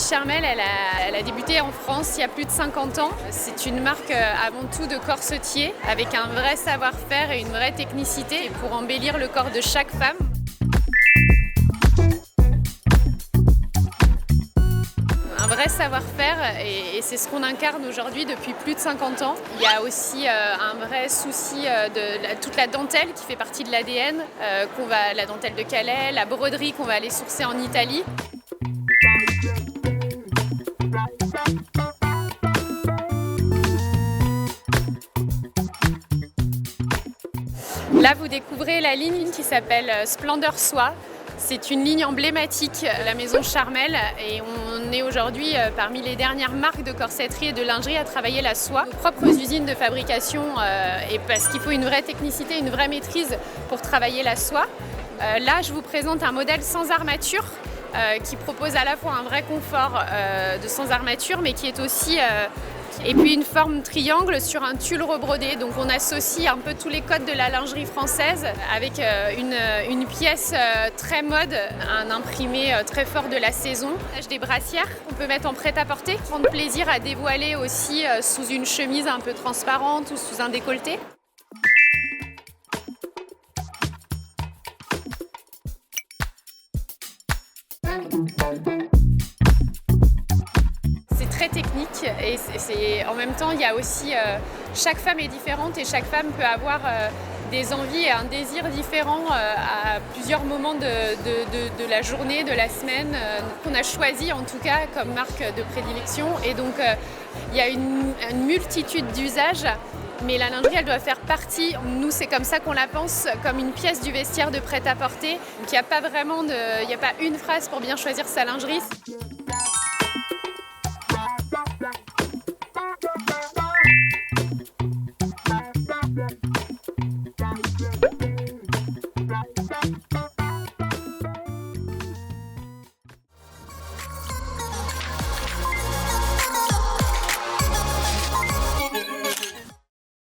Charmel, elle a débuté en France il y a plus de 50 ans. C'est une marque avant tout de corsetier avec un vrai savoir-faire et une vraie technicité pour embellir le corps de chaque femme. Un vrai savoir-faire et c'est ce qu'on incarne aujourd'hui depuis plus de 50 ans. Il y a aussi un vrai souci de toute la dentelle qui fait partie de l'ADN, la dentelle de Calais, la broderie qu'on va aller sourcer en Italie. Là, vous découvrez la ligne qui s'appelle Splendeur Soie. C'est une ligne emblématique de la maison Charmel et on est aujourd'hui parmi les dernières marques de corsetterie et de lingerie à travailler la soie. Nos propres usines de fabrication et parce qu'il faut une vraie technicité, une vraie maîtrise pour travailler la soie. Là, je vous présente un modèle sans armature qui propose à la fois un vrai confort de sans armature mais qui est aussi et puis une forme triangle sur un tulle rebrodé. Donc on associe un peu tous les codes de la lingerie française avec une pièce très mode, un imprimé très fort de la saison. Des brassières qu'on peut mettre en prêt-à-porter, prendre plaisir à dévoiler aussi sous une chemise un peu transparente ou sous un décolleté. Très technique et en même temps il y a aussi chaque femme est différente et chaque femme peut avoir des envies et un désir différent à plusieurs moments de la journée, de la semaine qu'on a choisi en tout cas comme marque de prédilection et donc il y a une multitude d'usages. Mais la lingerie, elle doit faire partie, nous c'est comme ça qu'on la pense, comme une pièce du vestiaire de prêt-à-porter. Donc il n'y a pas une phrase pour bien choisir sa lingerie.